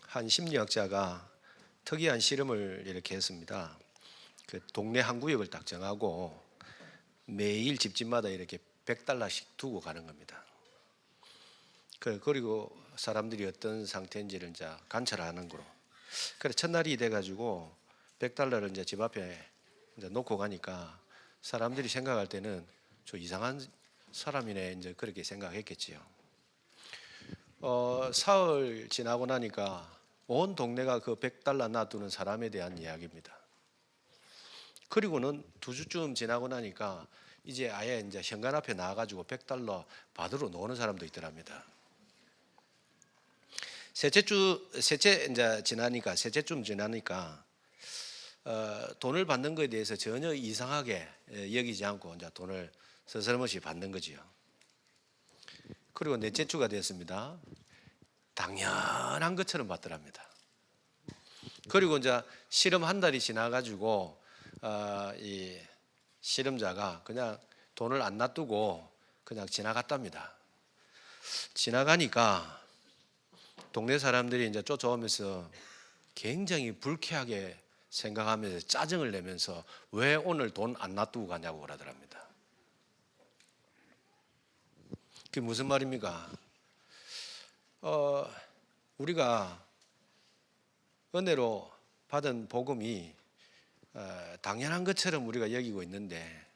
한 심리학자가 특이한 실험을 이렇게 했습니다. 동네 한 구역을 딱 정하고 매일 집집마다 이렇게 100달러씩 두고 가는 겁니다. 그리고 사람들이 어떤 상태인지를 이제 관찰하는 거로. 그래 첫날이 돼가지고 100달러를 이제 집 앞에 이제 놓고 가니까 사람들이 생각할 때는 저 이상한 사람이네 이제 그렇게 생각했겠지요. 사흘 지나고 나니까 온 동네가 그 100달러 놔두는 사람에 대한 이야기입니다. 그리고는 2주쯤 지나고 나니까 이제 아예 이제 현관 앞에 나와가지고 100달러 받으러 노는 사람도 있더랍니다. 셋째쯤 지나니까 돈을 받는 것에 대해서 전혀 이상하게 여기지 않고 이제 돈을 서슬머시 받는 거지요. 그리고 넷째 주가 됐습니다. 당연한 것처럼 받더랍니다. 그리고 이제 실험 한 달이 지나가지고 이 실험자가 그냥 돈을 안 놔두고 그냥 지나갔답니다. 지나가니까 동네 사람들이 이제 쫓아오면서 굉장히 불쾌하게 생각하면서 짜증을 내면서 왜 오늘 돈 안 놔두고 가냐고 그러더랍니다. 그게 무슨 말입니까? 우리가 은혜로 받은 복음이 당연한 것처럼 우리가 여기고 있는데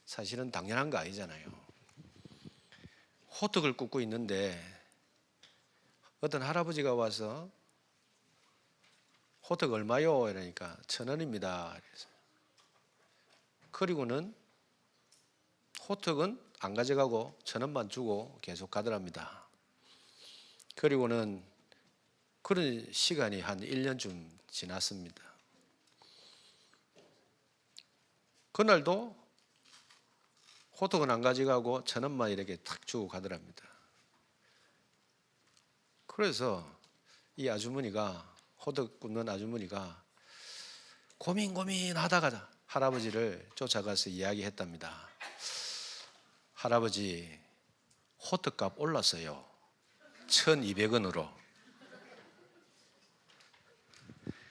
사실은 당연한 거 아니잖아요. 호떡을 굽고 있는데 어떤 할아버지가 와서 호떡 얼마요? 이러니까 1,000원입니다. 그리고는 호떡은 안 가져가고 1,000원만 주고 계속 가더랍니다. 그리고는 그런 시간이 한 1년쯤 지났습니다. 그날도 호떡은 안 가져가고 1,000원만 이렇게 탁 주고 가더랍니다. 그래서 이 아주머니가 호떡 굽는 아주머니가 고민하다가 할아버지를 쫓아가서 이야기했답니다. 할아버지, 호떡값 올랐어요. 1,200원으로.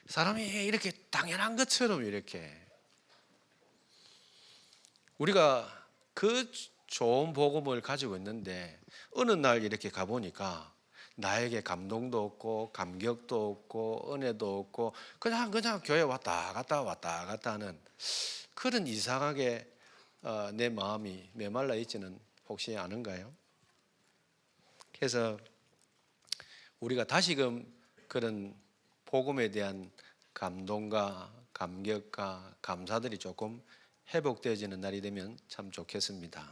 사람이 이렇게 당연한 것처럼 이렇게 우리가 그 좋은 복음을 가지고 있는데 어느 날 이렇게 가보니까 나에게 감동도 없고 감격도 없고 은혜도 없고 그냥 교회 왔다 갔다 하는 그런 이상하게 내 마음이 메말라 있지는 혹시 않은가요? 그래서 우리가 다시금 그런 복음에 대한 감동과 감격과 감사들이 조금 회복되어지는 날이 되면 참 좋겠습니다.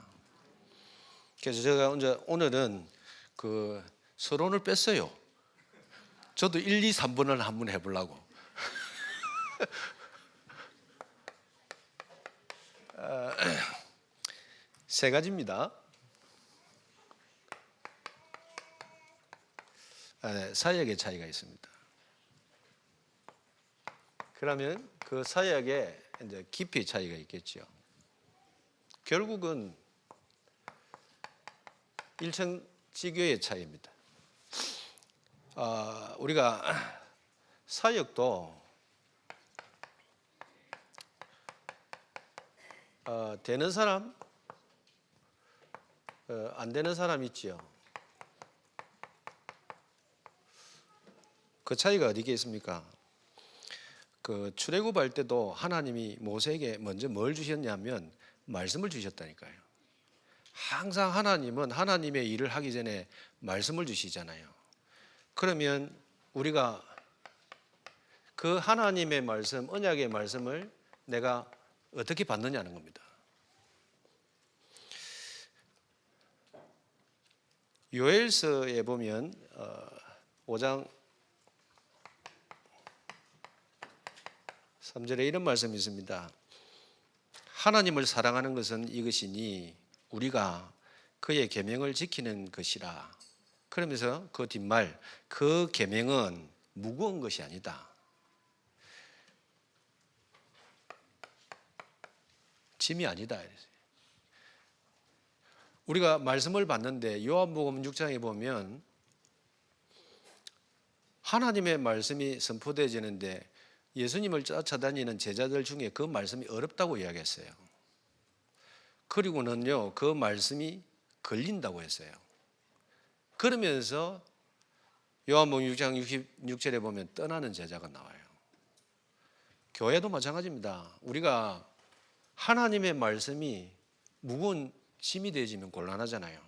그래서 제가 오늘은 그 서론을 뺐어요. 저도 1, 2, 3번을 한번 해보려고. 세 가지입니다. 사역의 차이가 있습니다. 그러면 그 사역에 이제 깊이 차이가 있겠죠. 결국은 일천지교의 차이입니다. 우리가 사역도 되는 사람, 안 되는 사람 있지요. 그 차이가 어디에 있습니까? 그 출애굽할 때도 하나님이 모세에게 먼저 뭘 주셨냐면 말씀을 주셨다니까요. 항상 하나님은 하나님의 일을 하기 전에 말씀을 주시잖아요. 그러면 우리가 그 하나님의 말씀, 언약의 말씀을 내가 어떻게 받느냐는 겁니다. 요엘서에 보면 5장 3절에 이런 말씀이 있습니다. 하나님을 사랑하는 것은 이것이니 우리가 그의 계명을 지키는 것이라. 그러면서 그 뒷말, 그 계명은 무거운 것이 아니다. 짐이 아니다. 우리가 말씀을 받는데 요한복음 6장에 보면 하나님의 말씀이 선포되어지는데 예수님을 쫓아다니는 제자들 중에 그 말씀이 어렵다고 이야기했어요. 그리고는요, 그 말씀이 걸린다고 했어요. 그러면서 요한복음 6장 66절에 보면 떠나는 제자가 나와요. 교회도 마찬가지입니다. 우리가 하나님의 말씀이 무거운 짐이 되어지면 곤란하잖아요.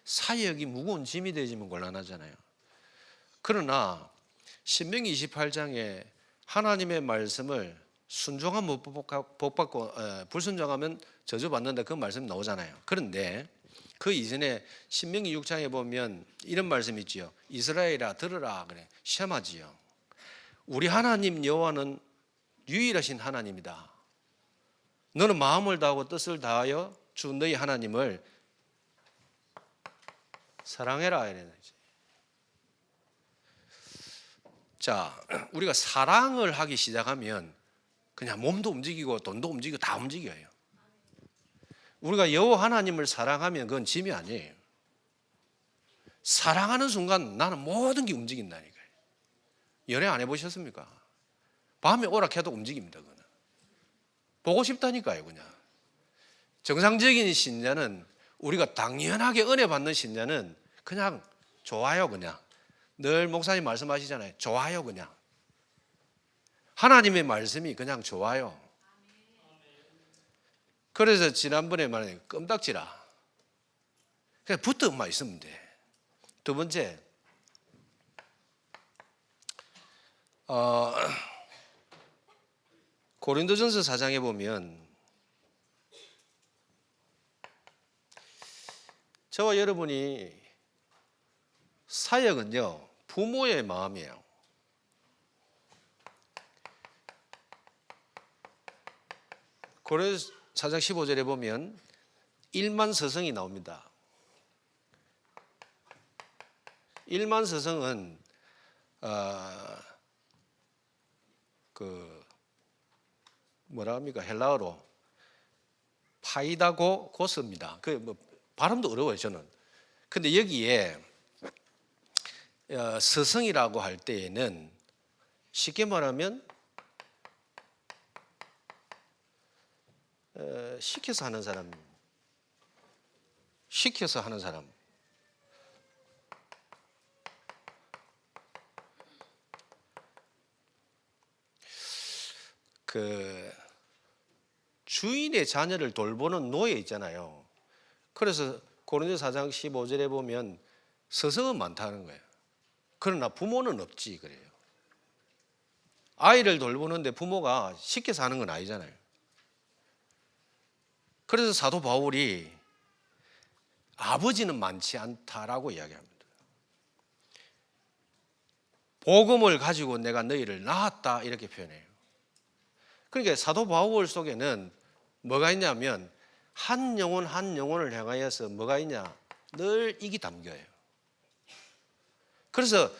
사역이 무거운 짐이 되어지면 곤란하잖아요. 그러나 신명기 28장에 하나님의 말씀을 순종하면 복 받고 불순종하면 저주받는다, 그 말씀 나오잖아요. 그런데 그 이전에 신명기 6장에 보면 이런 말씀이 있지요. 이스라엘아 들으라 그래. 시험하지요. 우리 하나님 여호와는 유일하신 하나님이다. 너는 마음을 다하고 뜻을 다하여 주 너희 하나님을 사랑해라 이래. 자, 우리가 사랑을 하기 시작하면 그냥 몸도 움직이고 돈도 움직이고 다 움직여요. 우리가 여호와 하나님을 사랑하면 그건 짐이 아니에요. 사랑하는 순간 나는 모든 게 움직인다니까요. 연애 안 해보셨습니까? 밤에 오락해도 움직입니다. 그거는. 보고 싶다니까요. 그냥. 정상적인 신자는, 우리가 당연하게 은혜 받는 신자는 그냥 좋아요. 그냥 늘 목사님 말씀하시잖아요. 좋아요. 그냥 하나님의 말씀이 그냥 좋아요. 그래서 지난번에 말한 껌딱지라 그냥 붙어만 있으면 돼. 두 번째, 고린도전서 4장에 보면 저와 여러분이 사역은요 부모의 마음이에요. 고린도전서 4장 15절에 보면 일만서성이 나옵니다. 일만서성은 뭐라 합니까? 헬라어로 파이다고 고스입니다. 발음도 어려워요 저는. 근데 여기에 서성이라고 할 때에는 쉽게 말하면 시켜서 하는 사람, 시켜서 하는 사람. 주인의 자녀를 돌보는 노예 있잖아요. 그래서 고린도서 4장 15절에 보면 서성은 많다는 거예요. 그러나 부모는 없지 그래요. 아이를 돌보는데 부모가 시켜서 하는 건 아니잖아요. 그래서 사도 바울이 아버지는 많지 않다라고 이야기합니다. 복음을 가지고 내가 너희를 낳았다 이렇게 표현해요. 그러니까 사도 바울 속에는 뭐가 있냐면 한 영혼 한 영혼을 향하여서 뭐가 있냐, 늘 이기 담겨요. 그래서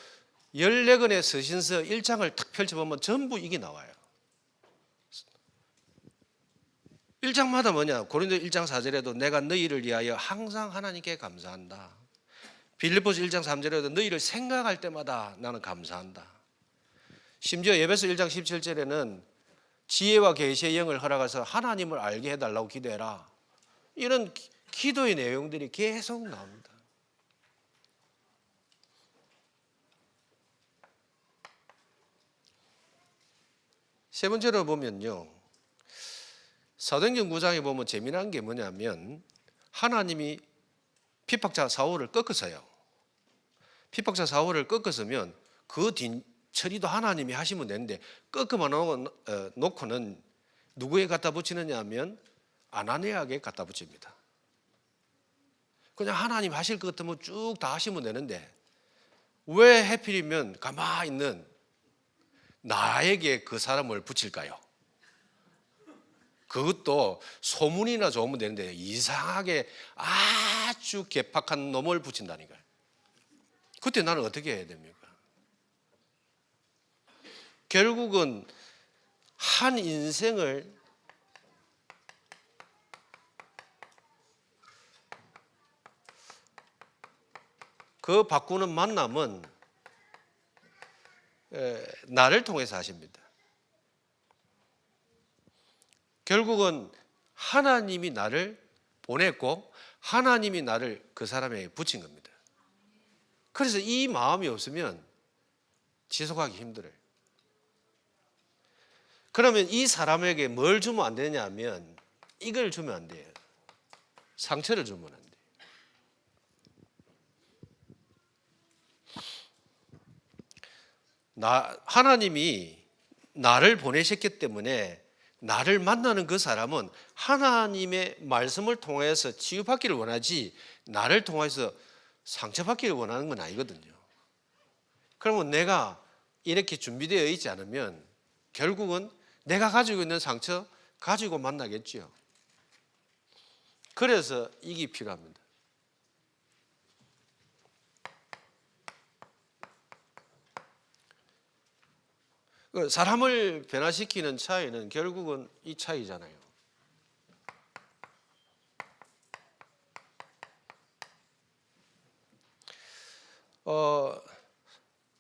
14권의 서신서 1장을 탁 펼쳐보면 전부 이게 나와요. 1장마다 뭐냐, 고린도 1장 4절에도 내가 너희를 위하여 항상 하나님께 감사한다. 빌립보서 1장 3절에도 너희를 생각할 때마다 나는 감사한다. 심지어 에베소 1장 17절에는 지혜와 계시의 영을 허락해서 하나님을 알게 해달라고 기도해라. 이런 기도의 내용들이 계속 나옵니다. 세 번째로 보면요, 사도행전 9장에 보면 재미난 게 뭐냐면 하나님이 핍박자 사울을 꺾어서요. 핍박자 사울을 꺾었으면 그 뒤 처리도 하나님이 하시면 되는데 꺾어만 놓고는 누구에 갖다 붙이느냐 하면 아나니아에게 갖다 붙입니다. 그냥 하나님 하실 것 같으면 쭉 다 하시면 되는데 왜 하필이면 가만히 있는 나에게 그 사람을 붙일까요? 그것도 소문이나 좋으면 되는데 이상하게 아주 괴팍한 놈을 붙인다니까요. 그때 나는 어떻게 해야 됩니까? 결국은 한 인생을 그 바꾸는 만남은 나를 통해서 하십니다. 결국은 하나님이 나를 보냈고 하나님이 나를 그 사람에게 붙인 겁니다. 그래서 이 마음이 없으면 지속하기 힘들어요. 그러면 이 사람에게 뭘 주면 안 되냐 하면 이걸 주면 안 돼요. 상처를 주면 안 돼요. 하나님이 나를 보내셨기 때문에 나를 만나는 그 사람은 하나님의 말씀을 통해서 치유받기를 원하지 나를 통해서 상처받기를 원하는 건 아니거든요. 그러면 내가 이렇게 준비되어 있지 않으면 결국은 내가 가지고 있는 상처 가지고 만나겠죠. 그래서 이게 필요합니다. 사람을 변화시키는 차이는 결국은 이 차이잖아요.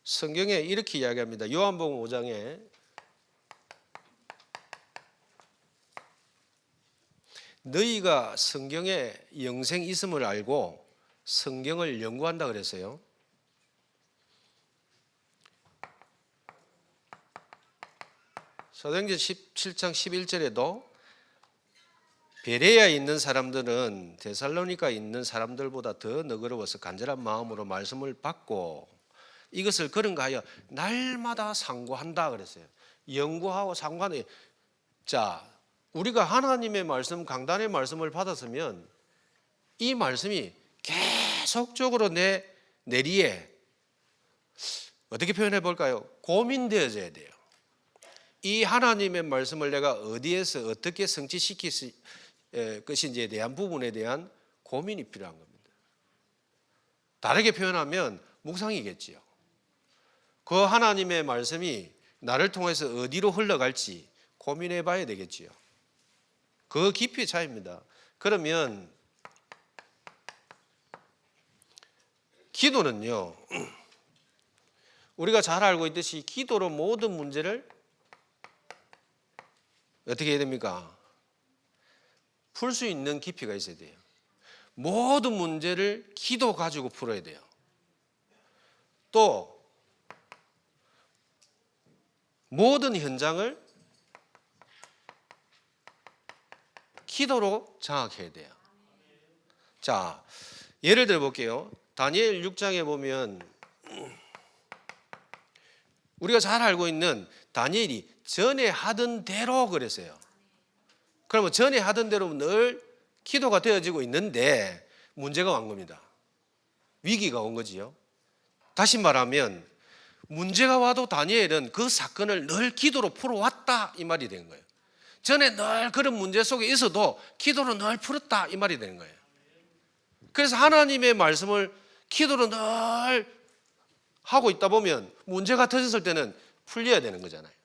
성경에 이렇게 이야기합니다. 요한복음 5장에 너희가 성경에 영생이 있음을 알고 성경을 연구한다 그랬어요. 사도행전 17장 11절에도 베레아에 있는 사람들은 데살로니가에 있는 사람들보다 더 너그러워서 간절한 마음으로 말씀을 받고 이것을 그런가 하여 날마다 상고한다 그랬어요. 연구하고 상고하는. 자, 우리가 하나님의 말씀, 강단의 말씀을 받았으면 이 말씀이 계속적으로 내 내리에 어떻게 표현해 볼까요? 고민되어져야 돼요. 이 하나님의 말씀을 내가 어디에서 어떻게 성취시킬 것인지에 대한 부분에 대한 고민이 필요한 겁니다. 다르게 표현하면 묵상이겠지요. 그 하나님의 말씀이 나를 통해서 어디로 흘러갈지 고민해 봐야 되겠지요. 그 깊이의 차이입니다. 그러면 기도는요, 우리가 잘 알고 있듯이 기도로 모든 문제를 어떻게 해야 됩니까? 풀 수 있는 깊이가 있어야 돼요. 모든 문제를 기도 가지고 풀어야 돼요. 또 모든 현장을 기도로 장악해야 돼요. 자, 예를 들어 볼게요. 다니엘 6장에 보면 우리가 잘 알고 있는 다니엘이 전에 하던 대로 그랬어요. 그러면 전에 하던 대로 늘 기도가 되어지고 있는데 문제가 온 겁니다. 위기가 온 거지요. 다시 말하면 문제가 와도 다니엘은 그 사건을 늘 기도로 풀어왔다 이 말이 되는 거예요. 전에 늘 그런 문제 속에 있어도 기도로 늘 풀었다 이 말이 되는 거예요. 그래서 하나님의 말씀을 기도로 늘 하고 있다 보면 문제가 터졌을 때는 풀려야 되는 거잖아요.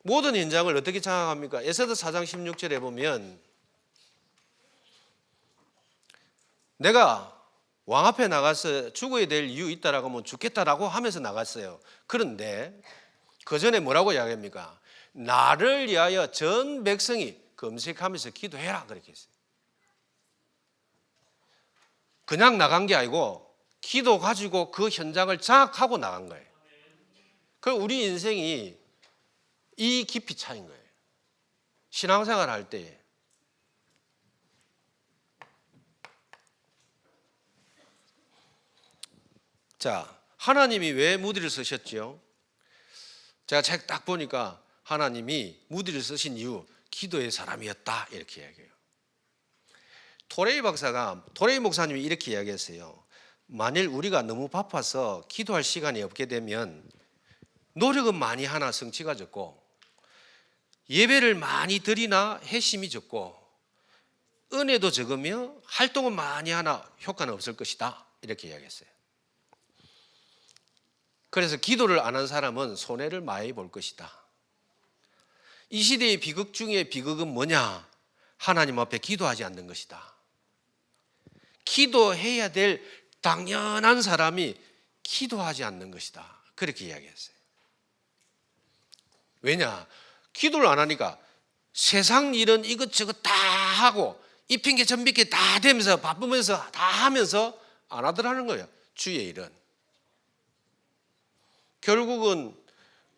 모든 현장을 어떻게 장악합니까? 에스더 4장 16절에 보면 내가 왕 앞에 나가서 죽어야 될 이유 있다라고 하면 죽겠다라고 하면서 나갔어요. 그런데 그 전에 뭐라고 이야기합니까? 나를 위하여 전 백성이 금식하면서 기도해라 그렇게 했어요. 그냥 나간 게 아니고 기도 가지고 그 현장을 장악하고 나간 거예요. 그 우리 인생이 이 깊이 차인 거예요. 신앙생활 할 때. 자, 하나님이 왜 무디를 쓰셨죠? 제가 책 딱 보니까 하나님이 무디를 쓰신 이유 기도의 사람이었다 이렇게 이야기해요. 토레이 목사님이 이렇게 이야기했어요. 만일 우리가 너무 바빠서 기도할 시간이 없게 되면 노력은 많이 하나 성취가 적고 예배를 많이 드리나 회심이 적고 은혜도 적으며 활동은 많이 하나 효과는 없을 것이다 이렇게 이야기했어요. 그래서 기도를 안 한 사람은 손해를 많이 볼 것이다. 이 시대의 비극 중에 비극은 뭐냐? 하나님 앞에 기도하지 않는 것이다. 기도해야 될 당연한 사람이 기도하지 않는 것이다. 그렇게 이야기했어요. 왜냐? 기도를 안 하니까 세상 일은 이것저것 다 하고 이 핑계 저 핑계 다 대면서 바쁘면서 다 하면서 안 하더라는 거예요. 주의 일은. 결국은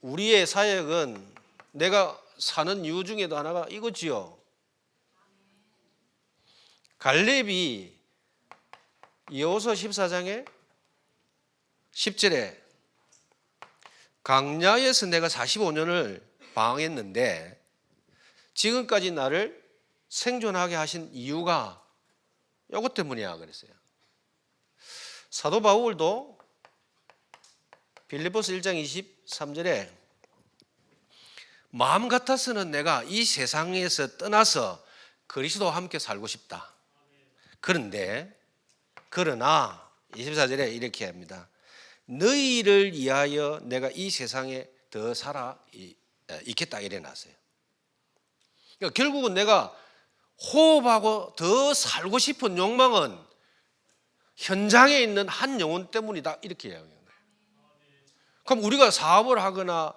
우리의 사역은 내가 사는 이유 중에도 하나가 이거지요. 갈렙이 여호수아 14장에 10절에 광야에서 내가 45년을 방황했는데 지금까지 나를 생존하게 하신 이유가 이것 때문이야 그랬어요. 사도 바울도 빌립보서 1장 23절에 마음 같아서는 내가 이 세상에서 떠나서 그리스도와 함께 살고 싶다. 그러나 24절에 이렇게 합니다. 너희를 위하여 내가 이 세상에 더 살아 있겠다 이래 놨어요. 그러니까 결국은 내가 호흡하고 더 살고 싶은 욕망은 현장에 있는 한 영혼 때문이다 이렇게 이야기하는 거예요. 그럼 우리가 사업을 하거나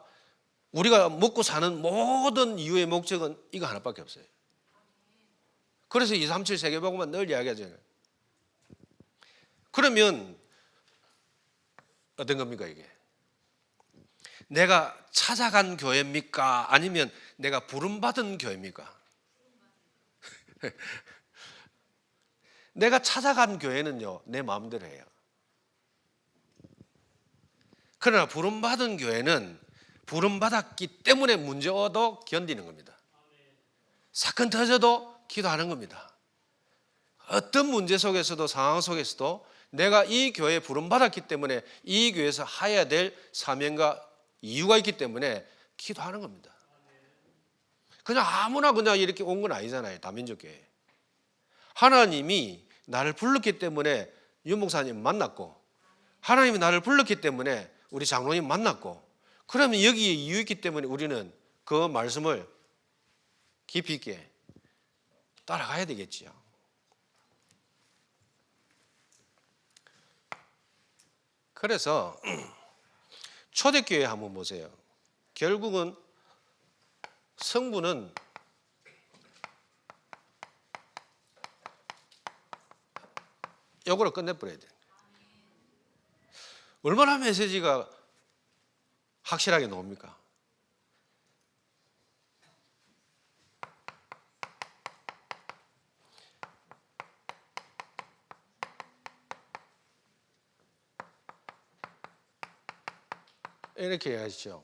우리가 먹고 사는 모든 이유의 목적은 이거 하나밖에 없어요. 그래서 237 세계복음만 늘 이야기하잖아요. 그러면 어떤 겁니까 이게? 내가 찾아간 교회입니까? 아니면 내가 부름받은 교회입니까? 내가 찾아간 교회는요 내 마음대로 해요. 그러나 부름받은 교회는 부름받았기 때문에 문제도 견디는 겁니다. 사건 터져도 기도하는 겁니다. 어떤 문제 속에서도 상황 속에서도 내가 이 교회에 부름받았기 때문에 이 교회에서 해야 될 사명과 이유가 있기 때문에 기도하는 겁니다. 그냥 아무나 그냥 이렇게 온 건 아니잖아요. 다민족교회. 하나님이 나를 불렀기 때문에 윤 목사님 만났고 하나님이 나를 불렀기 때문에 우리 장로님 만났고 그러면 여기에 이유 있기 때문에 우리는 그 말씀을 깊이 있게 따라가야 되겠지요. 그래서 초대교회 한번 보세요. 결국은 성부는 이거로 끝내버려야 돼요. 얼마나 메시지가 확실하게 나옵니까? 이렇게 하시죠.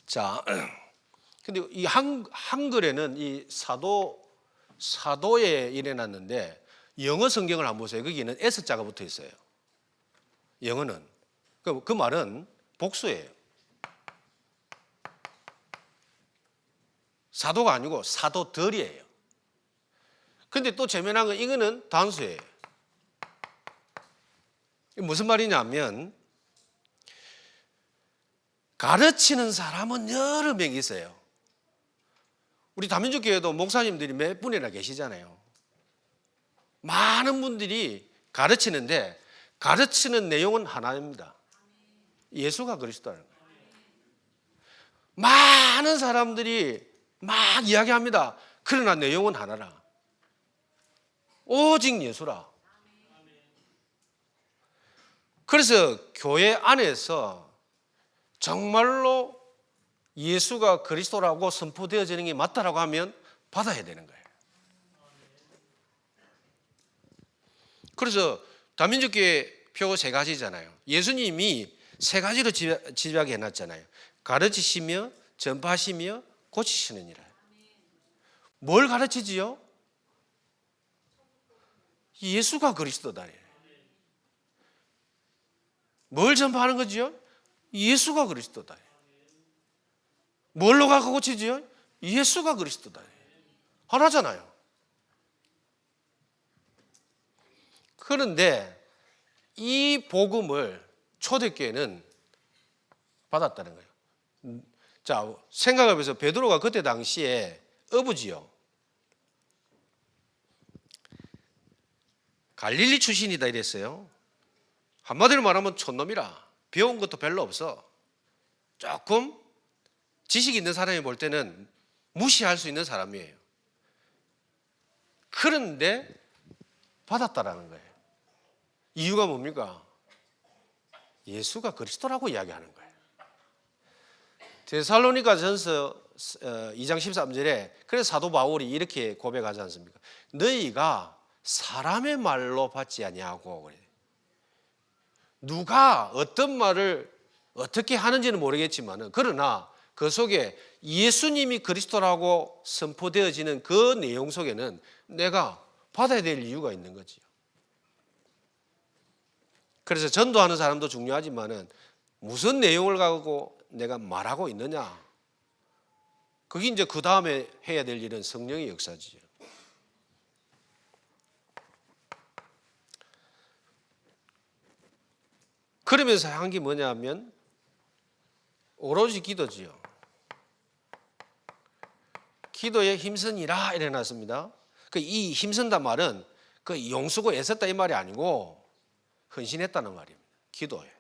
자, 근데 이 한글에는 이 사도에 일어났는데 영어 성경을 한번 보세요. 거기는 S자가 붙어 있어요. 영어는. 그 말은 복수예요. 사도가 아니고 사도들이에요. 근데 또 재미난 건 이거는 단수예요. 무슨 말이냐면 가르치는 사람은 여러 명 있어요. 우리 다민족 교회도 목사님들이 몇 분이나 계시잖아요. 많은 분들이 가르치는데 가르치는 내용은 하나입니다. 예수가 그리스도라는 거예요. 많은 사람들이 막 이야기합니다. 그러나 내용은 하나라. 오직 예수라. 그래서 교회 안에서 정말로 예수가 그리스도라고 선포되어지는 게 맞다라고 하면 받아야 되는 거예요. 그래서 다민족교회 표 세 가지잖아요. 예수님이 세 가지로 집약해 놨잖아요. 가르치시며 전파하시며 고치시는 일을. 뭘 가르치지요? 예수가 그리스도다. 뭘 전파하는 거지요? 예수가 그리스도다. 뭘로 가고 고치지요? 예수가 그리스도다. 하나잖아요. 그런데 이 복음을 초대교회는 받았다는 거예요. 자, 생각해보세요. 베드로가 그때 당시에 어부지요. 갈릴리 출신이다 이랬어요. 한마디로 말하면 촌놈이라. 배운 것도 별로 없어. 조금 지식 있는 사람이 볼 때는 무시할 수 있는 사람이에요. 그런데 받았다라는 거예요. 이유가 뭡니까? 예수가 그리스도라고 이야기하는 거예요. 데살로니가전서 2장 13절에 그래서 사도 바울이 이렇게 고백하지 않습니까? 너희가 사람의 말로 받지 아니하고 그래요. 누가 어떤 말을 어떻게 하는지는 모르겠지만 그러나 그 속에 예수님이 그리스도라고 선포되어지는 그 내용 속에는 내가 받아야 될 이유가 있는 거지요. 그래서 전도하는 사람도 중요하지만은 무슨 내용을 가지고 내가 말하고 있느냐. 그게 이제 그 다음에 해야 될 일은 성령의 역사지요. 그러면서 한 게 뭐냐면 오로지 기도지요. 기도에 힘쓰니라 이래 놨습니다. 이 힘쓴다 말은 그 용수고 애썼다 이 말이 아니고 헌신했다는 말입니다. 기도에.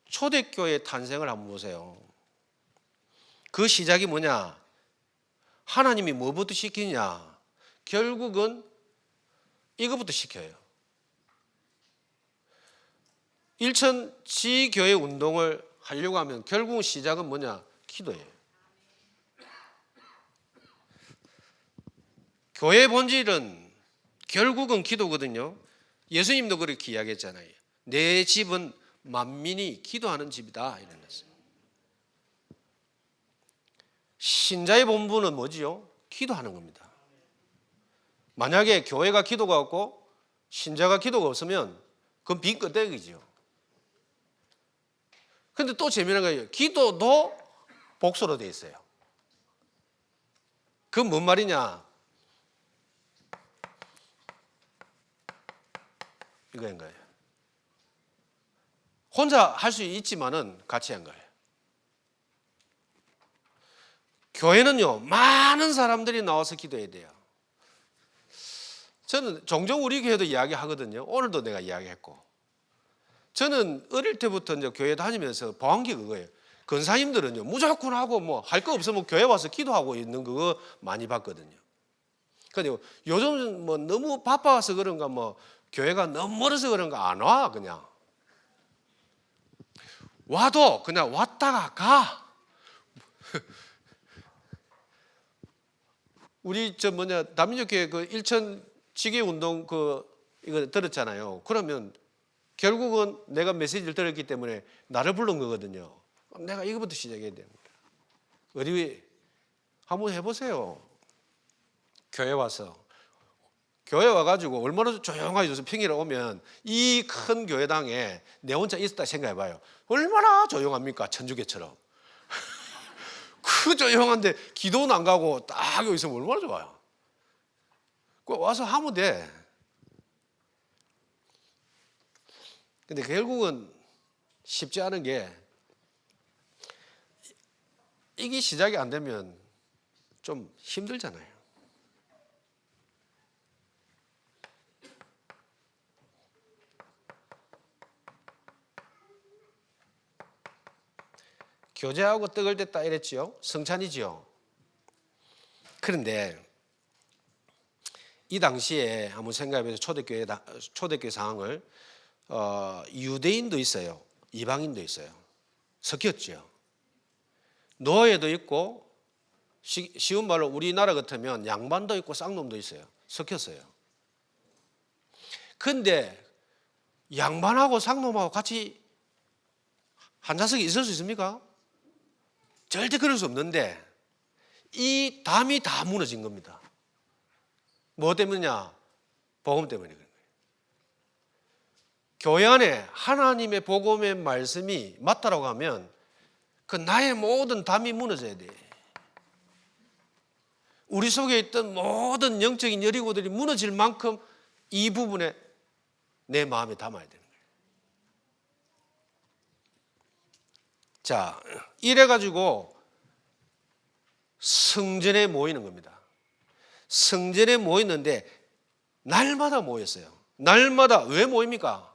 초대교회 탄생을 한번 보세요. 그 시작이 뭐냐? 하나님이 뭐부터 시키냐? 결국은 이것부터 시켜요. 일천 지교회 운동을 하려고 하면 결국 시작은 뭐냐? 기도예요. 교회의 본질은 결국은 기도거든요. 예수님도 그렇게 이야기했잖아요. 내 집은 만민이 기도하는 집이다 이랬어요. 신자의 본분은 뭐지요? 기도하는 겁니다. 만약에 교회가 기도가 없고 신자가 기도가 없으면 그건 빈 껍데기지요. 근데 또 재미난 거예요. 기도도 복수로 돼 있어요. 그건 뭔 말이냐? 이거인 거예요. 혼자 할 수 있지만은 같이 한 거예요. 교회는요, 많은 사람들이 나와서 기도해야 돼요. 저는 종종 우리 교회도 이야기하거든요. 오늘도 내가 이야기했고. 저는 어릴 때부터 이제 교회 다니면서 보한 게 그거예요. 권사님들은요, 무조건 하고 뭐 할 거 없으면 교회 와서 기도하고 있는 그거 많이 봤거든요. 근데 요즘 뭐 너무 바빠서 그런가 뭐 교회가 너무 멀어서 그런가 안 와, 그냥. 와도 그냥 왔다가 가. 우리 다민족교회 그 일천 지계 운동 이거 들었잖아요. 그러면 결국은 내가 메시지를 들었기 때문에 나를 부른 거거든요. 내가 이거부터 시작해야 됩니다. 어디 한번 해보세요. 교회 와가지고 얼마나 조용하게 줘서 평일에 오면 이 큰 교회당에 내 혼자 있었다 생각해봐요. 얼마나 조용합니까? 천주교처럼. 그 조용한데 기도는 안 가고 딱 여기 있으면 얼마나 좋아요. 와서 하면 돼. 근데 결국은 쉽지 않은 게 이게 시작이 안 되면 좀 힘들잖아요. 교제하고 떡을 뗐다 이랬지요. 성찬이지요. 그런데 이 당시에 한번 생각해보세요. 초대교회 상황을 유대인도 있어요. 이방인도 있어요. 섞였죠. 노예도 있고 쉬운 말로 우리나라 같으면 양반도 있고 쌍놈도 있어요. 섞였어요. 그런데 양반하고 쌍놈하고 같이 한 좌석에 있을 수 있습니까? 절대 그럴 수 없는데 이 담이 다 무너진 겁니다. 뭐 때문이냐? 복음 때문에 그런 거예요. 교회 안에 하나님의 복음의 말씀이 맞다라고 하면 그 나의 모든 담이 무너져야 돼. 우리 속에 있던 모든 영적인 여리고들이 무너질 만큼 이 부분에 내 마음에 담아야 되는 거예요. 자, 이래가지고 성전에 모이는 겁니다. 성전에 모이는데 날마다 모였어요. 날마다 왜 모입니까?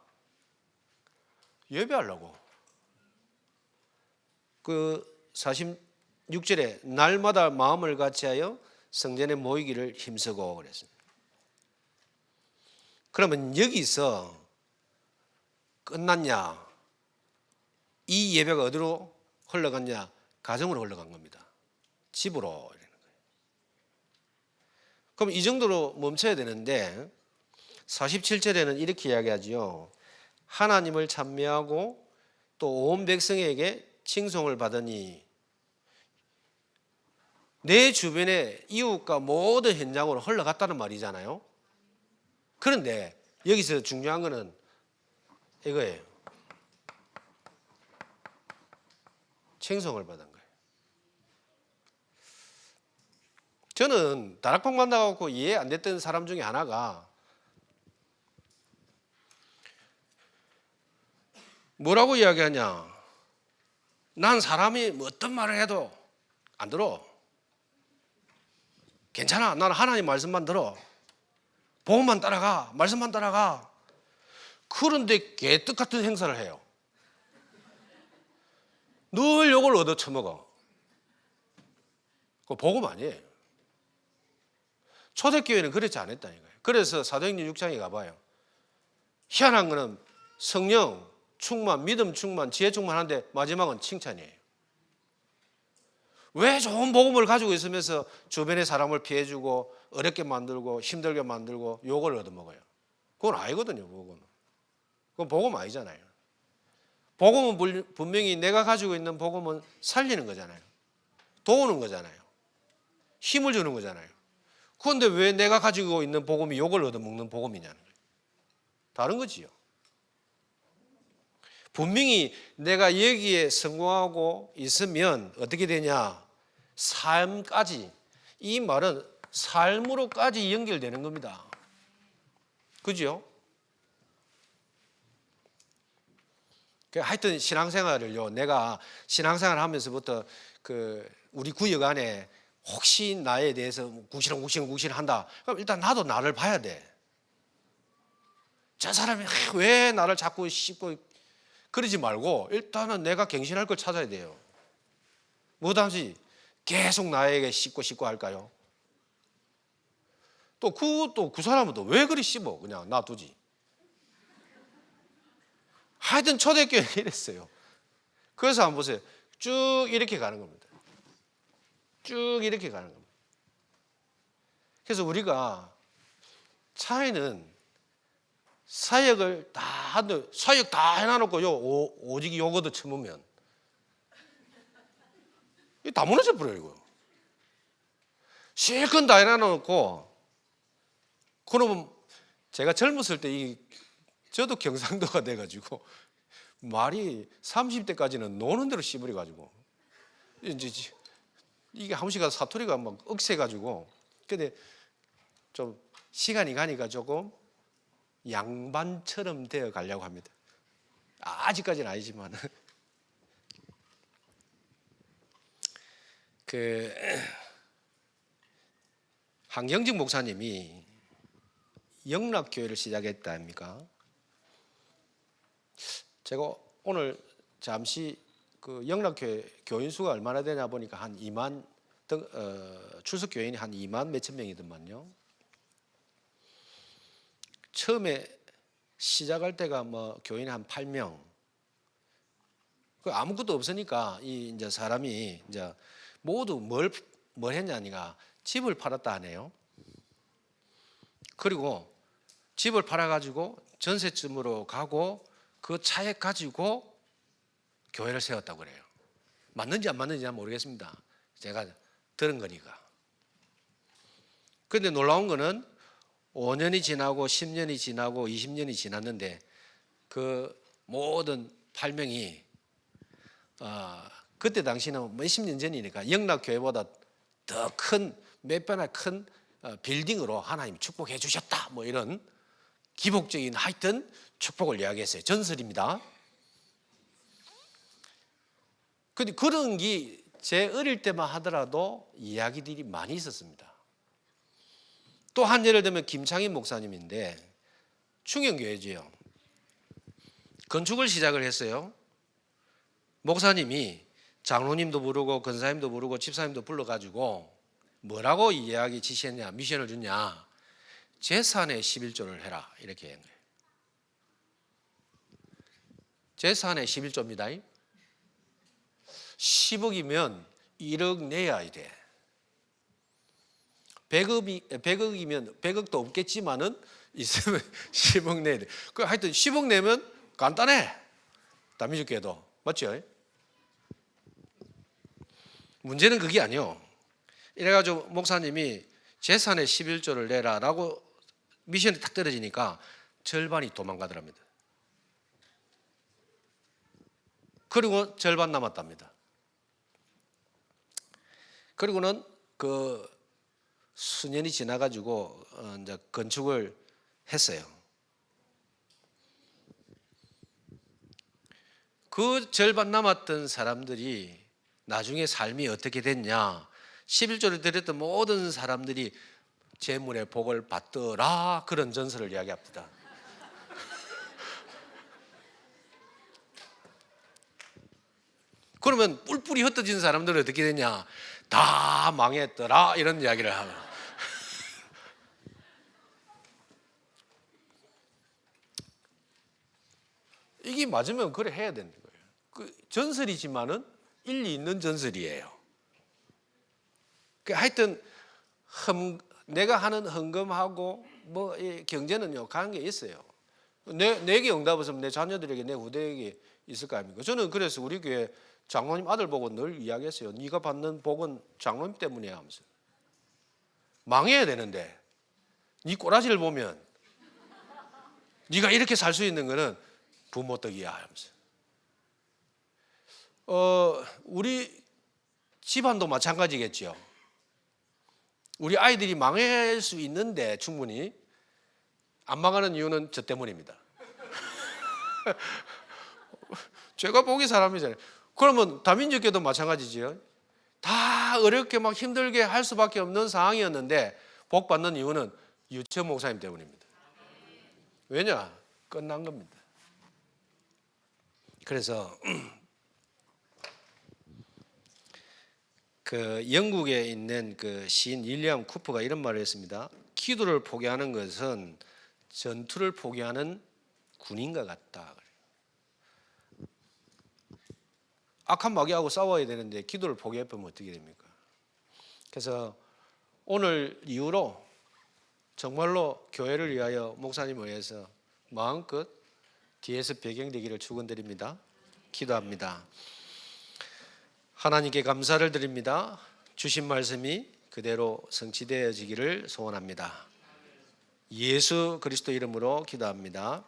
예배하려고. 그 46절에 날마다 마음을 같이하여 성전에 모이기를 힘쓰고 그랬습니다. 그러면 여기서 끝났냐? 이 예배가 어디로 흘러갔냐? 가정으로 흘러간 겁니다. 집으로 이러는 거예요. 그럼 이 정도로 멈춰야 되는데 47절에는 이렇게 이야기하지요. 하나님을 찬미하고 또 온 백성에게 칭송을 받으니 내 주변에 이웃과 모든 현장으로 흘러갔다는 말이잖아요. 그런데 여기서 중요한 거는 이거예요. 칭송을 받은 거예요. 저는 다락방 만나갖고 이해 안 됐던 사람 중에 하나가 뭐라고 이야기하냐? 난 사람이 어떤 말을 해도 안 들어. 괜찮아. 나는 하나님 말씀만 들어. 복음만 따라가. 말씀만 따라가. 그런데 개떡 같은 행사를 해요. 늘 욕을 얻어 처먹어. 그거 복음 아니에요. 초대교회는 그렇지 않았다니까요. 그래서 사도행전 6장에 가봐요. 희한한 거는 성령 충만, 믿음 충만, 지혜 충만한데 마지막은 칭찬이에요. 왜 좋은 복음을 가지고 있으면서 주변의 사람을 피해주고 어렵게 만들고 힘들게 만들고 욕을 얻어먹어요. 그건 아니거든요. 그건 복음 아니잖아요. 복음은 분명히 내가 가지고 있는 복음은 살리는 거잖아요. 도우는 거잖아요. 힘을 주는 거잖아요. 그런데 왜 내가 가지고 있는 복음이 욕을 얻어먹는 복음이냐는 거예요. 다른 거지요. 분명히 내가 여기에 성공하고 있으면 어떻게 되냐? 삶까지, 이 말은 삶으로까지 연결되는 겁니다. 그죠? 하여튼 신앙생활을요, 내가 신앙생활 하면서부터 우리 구역 안에 혹시 나에 대해서 구시렁구시렁 한다. 그럼 일단 나도 나를 봐야 돼. 저 사람이 왜 나를 자꾸 씹고 그러지 말고 일단은 내가 갱신할 걸 찾아야 돼요. 뭐든지 계속 나에게 씹고 할까요? 또 그 사람은 또 왜 그리 씹어? 그냥 놔두지. 하여튼 초대교회는 이랬어요. 그래서 한번 보세요. 쭉 이렇게 가는 겁니다. 쭉 이렇게 가는 겁니다. 그래서 우리가 차이는 사역 다 해놔놓고 오직 요거도 처으면 다 무너져 버려요. 이거. 실컷 다 해놔놓고 그러면 제가 젊었을 때 저도 경상도가 돼가지고 말이 30대까지는 노는 대로 씹어가지고 이제 이게 한 번씩 가서 사투리가 막 억세가지고 근데 좀 시간이 가니까 조금 양반처럼 되어 가려고 합니다. 아직까지는 아니지만 한경직 목사님이 영락교회를 시작했다 아닙니까? 제가 오늘 잠시 영락교회 교인 수가 얼마나 되냐 보니까 한 2만 출석 교인이 한 2만 몇천 명이더만요. 처음에 시작할 때가 교인이 한 8명. 아무것도 없으니까 이제 사람이 이제 모두 뭘 했냐니까 집을 팔았다 하네요. 그리고 집을 팔아가지고 전세쯤으로 가고 그 차에 가지고 교회를 세웠다고 그래요. 맞는지 안 맞는지 모르겠습니다. 제가 들은 거니까. 그런데 놀라운 거는 5년이 지나고 10년이 지나고 20년이 지났는데 그 모든 8명이 그때 당시는 몇십 년 전이니까 영락교회보다 더 큰 몇 배나 큰 빌딩으로 하나님 축복해 주셨다 이런 기복적인 하여튼 축복을 이야기했어요. 전설입니다. 근데 그런 게 제 어릴 때만 하더라도 이야기들이 많이 있었습니다. 또 한 예를 들면 김창인 목사님인데 충영교회지요. 건축을 시작을 했어요. 목사님이 장로님도 부르고 권사님도 부르고 집사님도 불러가지고 뭐라고 이야기 지시했냐, 미션을 줬냐, 재산의 11조를 해라 이렇게 한 거예요. 재산의 11조입니다. 10억이면 1억 내야 돼. 100억이면 100억도 없겠지만은 있으면 10억 내야 돼. 그 하여튼 10억 내면 간단해. 다민주교회도 맞죠? 문제는 그게 아니요. 이래가지고 목사님이 재산의 11조를 내라라고 미션이 딱 떨어지니까 절반이 도망가더랍니다. 그리고 절반 남았답니다. 그리고는 그 수년이 지나가지고 이제 건축을 했어요. 그 절반 남았던 사람들이 나중에 삶이 어떻게 됐냐? 11조를 드렸던 모든 사람들이 재물의 복을 받더라, 그런 전설을 이야기합니다. 그러면 뿔뿔이 흩어진 사람들은 어떻게 됐냐? 다 망했더라, 이런 이야기를 하고. 이게 맞으면 그래 해야 되는 거예요. 그 전설이지만은 일리 있는 전설이에요. 하여튼 내가 하는 헌금하고 뭐 경제는요 관계 있어요. 내게 응답했으면 내 자녀들에게, 내 후대에게 있을 거 아닙니까? 저는 그래서 우리 교회 장로님 아들 보고 늘 이야기했어요. 네가 받는 복은 장로님 때문이야 하면서. 망해야 되는데 네 꼬라지를 보면 네가 이렇게 살 수 있는 거는 부모 덕이야 하면서. 우리 집안도 마찬가지겠죠. 우리 아이들이 망할 수 있는데 충분히 안 망하는 이유는 저 때문입니다. 제가 보기 사람이잖아요. 그러면 다민족교도 마찬가지지요. 다 어렵게 막 힘들게 할 수밖에 없는 상황이었는데 복 받는 이유는 유채 목사님 때문입니다. 왜냐? 끝난 겁니다. 그래서 그 영국에 있는 그 시인 윌리엄 쿠퍼가 이런 말을 했습니다. 기도를 포기하는 것은 전투를 포기하는 군인과 같다. 악한 마귀하고 싸워야 되는데 기도를 포기해버리면 어떻게 됩니까? 그래서 오늘 이후로 정말로 교회를 위하여 목사님을 위해서 마음껏 뒤에서 배경되기를 축원드립니다. 기도합니다. 하나님께 감사를 드립니다. 주신 말씀이 그대로 성취되어지기를 소원합니다. 예수 그리스도 이름으로 기도합니다.